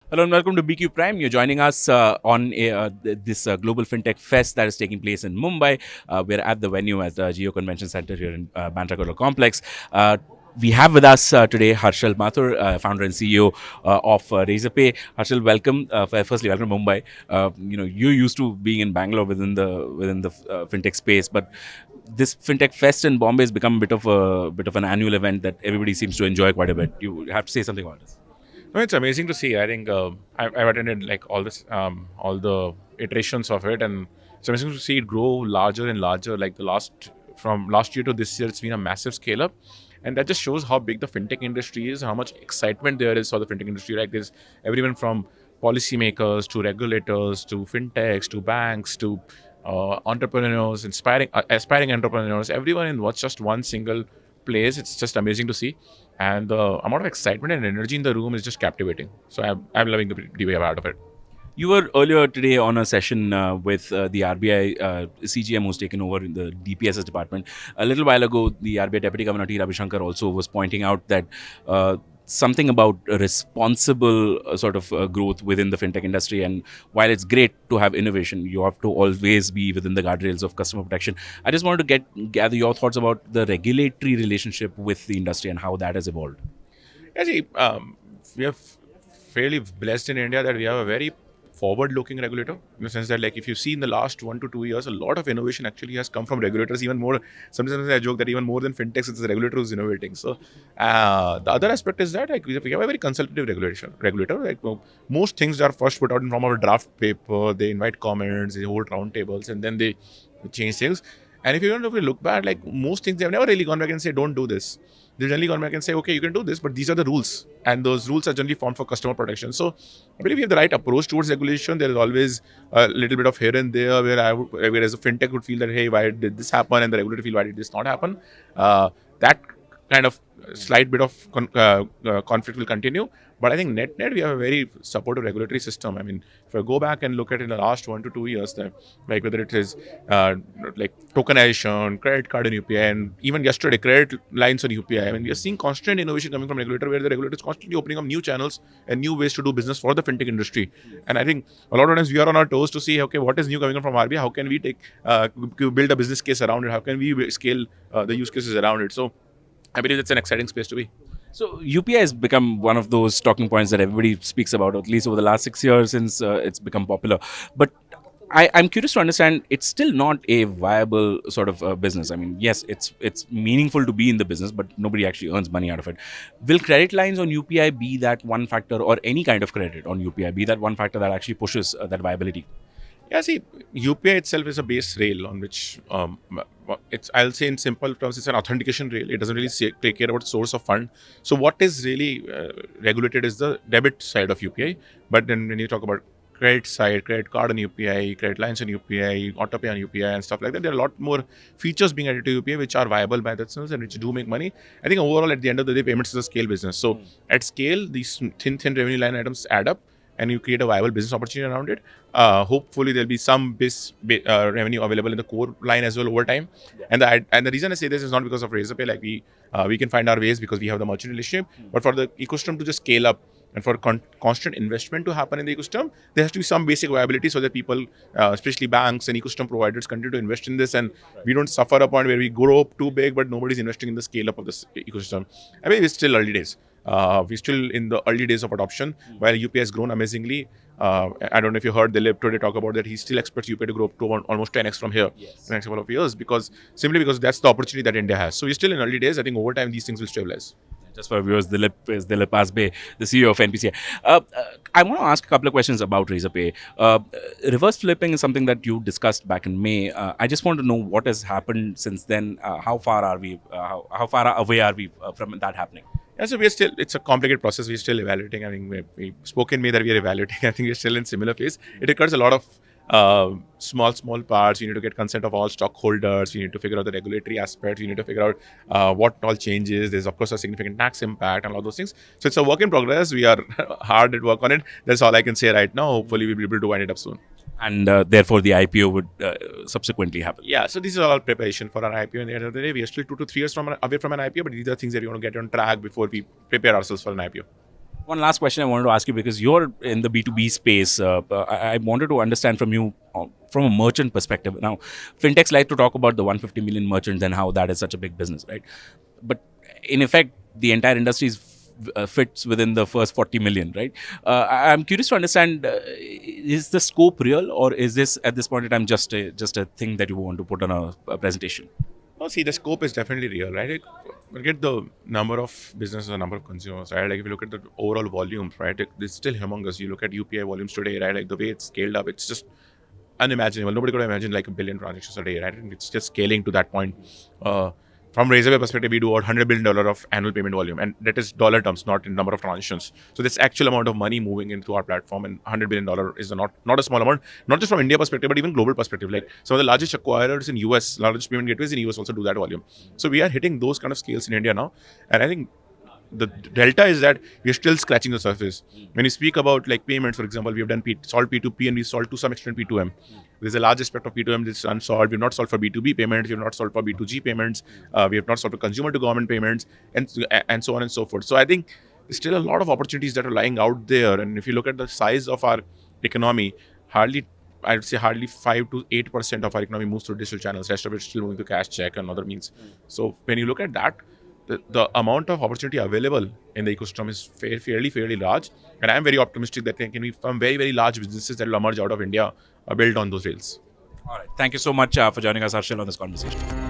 Hello and welcome to BQ Prime. You're joining us on this Global FinTech Fest that is taking place in Mumbai. We're at the venue at the Geo Convention Center here in Bandra Kurla Complex. We have with us today Harshil Mathur, founder and CEO of Razorpay. Harshil, welcome. Firstly, welcome to Mumbai. You're used to being in Bangalore within the fintech space, but this FinTech Fest in Bombay has become a bit of an annual event that everybody seems to enjoy quite a bit. You have to say something about this. No, it's amazing to see. I think I've attended like all the iterations of it, and it's amazing to see it grow larger and larger. Like from last year to this year, it's been a massive scale up, and that just shows how big the fintech industry is, how much excitement there is for the fintech industry. Like there's everyone from policymakers to regulators to fintechs to banks to entrepreneurs, aspiring entrepreneurs, everyone in what's just one single place. It's just amazing to see, and the amount of excitement and energy in the room is just captivating. So I'm loving the way out of it. You were earlier today on a session with the RBI CGM who's taken over in the DPSS department. A little while ago, the RBI Deputy Governor T. Ravishankar also was pointing out that something about a responsible growth within the fintech industry. And while it's great to have innovation, you have to always be within the guardrails of customer protection. I just wanted to gather your thoughts about the regulatory relationship with the industry and how that has evolved. Yeah, see, we are fairly blessed in India that we have a very forward-looking regulator, in the sense that, like, if you see in the last 1 to 2 years, a lot of innovation actually has come from regulators. Even more, sometimes I joke that even more than fintechs, it's the regulator who's innovating. So the other aspect is that, like, we have a very consultative regulator. Like, most things are first put out in form of a draft paper. They invite comments, they hold round tables, and then they change things. And if you look back, like most things, they've never really gone back and say, don't do this. They've generally gone back and say, okay, you can do this, but these are the rules. And those rules are generally formed for customer protection. So I believe we have the right approach towards regulation. There is always a little bit of here and there whereas a fintech would feel that, hey, why did this happen? And the regulator feel, why did this not happen? That kind of slight bit of conflict will continue. But I think net, we have a very supportive regulatory system. I mean, if I go back and look at in the last 1 to 2 years, like whether it is like tokenization, credit card and UPI, and even yesterday, credit lines on UPI. I mean, we are seeing constant innovation coming from regulator, where the regulator is constantly opening up new channels and new ways to do business for the fintech industry. And I think a lot of times we are on our toes to see, okay, what is new coming from RBI? How can we build a business case around it? How can we scale the use cases around it? So I believe it's an exciting space to be. So UPI has become one of those talking points that everybody speaks about, at least over the last 6 years since it's become popular. But I'm curious to understand, it's still not a viable sort of business. I mean, yes, it's meaningful to be in the business, but nobody actually earns money out of it. Will credit lines on UPI be that one factor, or any kind of credit on UPI be that one factor that actually pushes that viability? Yeah, see, UPI itself is a base rail on which I'll say in simple terms, it's an authentication rail. It doesn't really take care about source of fund. So what is really regulated is the debit side of UPI. But then when you talk about credit side, credit card on UPI, credit lines on UPI, autopay on UPI and stuff like that, there are a lot more features being added to UPI which are viable by themselves and which do make money. I think overall, at the end of the day, payments is a scale business. So at scale, these thin revenue line items add up, and you create a viable business opportunity around it. Hopefully, there'll be some revenue available in the core line as well over time. Yeah. And the reason I say this is not because of Razorpay. Like we can find our ways because we have the merchant relationship. But for the ecosystem to just scale up and for constant investment to happen in the ecosystem, there has to be some basic viability so that people, especially banks and ecosystem providers, continue to invest in this, and we don't suffer a point where we grow up too big, but nobody's investing in the scale up of this ecosystem. I mean, it's still early days. We're still in the early days of adoption, while UPI has grown amazingly. I don't know if you heard Dilip today talk about that. He still expects UPI to grow up to almost 10x from here in the next couple of years, because that's the opportunity that India has. So we're still in early days. I think over time these things will stabilize. Just for viewers, Dilip is Dilip Asbe, the CEO of NPCI. I want to ask a couple of questions about Razorpay. Reverse flipping is something that you discussed back in May. I just want to know what has happened since then. How far are we? How far away are we from that happening? Yeah, so it's a complicated process. We're still evaluating. I mean, we spoke in May that we are evaluating. I think we're still in similar phase. It requires a lot of small parts. You need to get consent of all stockholders. You need to figure out the regulatory aspects. You need to figure out what all changes. There's, of course, a significant tax impact and all those things. So it's a work in progress. We are hard at work on it. That's all I can say right now. Hopefully, we'll be able to wind it up soon. And therefore, the IPO would subsequently happen. Yeah, so this is all preparation for our IPO. In the end of the day, we are still 2 to 3 years away from an IPO, but these are things that we want to get on track before we prepare ourselves for an IPO. One last question I wanted to ask you, because you're in the B2B space. I wanted to understand from you from a merchant perspective. Now, fintechs like to talk about the 150 million merchants and how that is such a big business, right? But in effect, the entire industry fits within the first 40 million, right? I'm curious to understand, is the scope real, or is this at this point in time just a thing that you want to put on a presentation? No, see, the scope is definitely real, right? Like, look at the number of businesses, the number of consumers, right? Like, if you look at the overall volumes, right, it's still humongous. You look at UPI volumes today, right? Like, the way it's scaled up, it's just unimaginable. Nobody could imagine like a billion transactions a day, right? And it's just scaling to that point. From Razorpay perspective, we do about $100 billion of annual payment volume, and that is dollar terms, not in number of transactions. So this actual amount of money moving into our platform, and $100 billion is not a small amount, not just from India perspective, but even global perspective. Like some of the largest acquirers in US, largest payment gateways in US also do that volume. So we are hitting those kind of scales in India now, and I think the delta is that we're still scratching the surface. When you speak about like payments, for example, we have done solved P2P and we solved to some extent P2M. There's a large aspect of P2M that's unsolved. We've not solved for B2B payments. We've not solved for B2G payments. We have not solved for consumer to government payments, and so on and so forth. So I think there's still a lot of opportunities that are lying out there. And if you look at the size of our economy, I would say hardly 5 to 8% of our economy moves through digital channels. Rest of it's still moving to cash, check, and other means. So when you look at that, the amount of opportunity available in the ecosystem is fairly large, and I'm very optimistic that there can be some very large businesses that will emerge out of India built on those rails. All right. Thank you so much for joining us, Harshil, on this conversation.